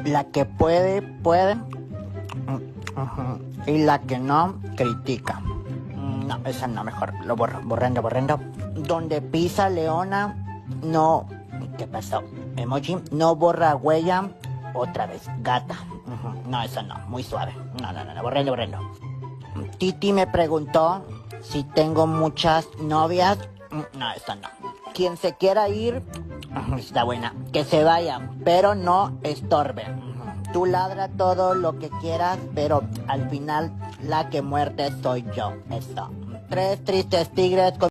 La que puede, puede. Y la que no, critica. No, esa no, mejor. Lo borro, borrando. Donde pisa leona, no... ¿Qué pasó? Emoji, no borra huella. Otra vez, gata. No, esa no, muy suave. No, borrando. Titi me preguntó si tengo muchas novias. No, esa no. Quien se quiera ir, está buena. Que se vaya, pero no estorbe. Tú ladra todo lo que quieras, pero al final la que muerde soy yo. Eso. 3 tristes tigres con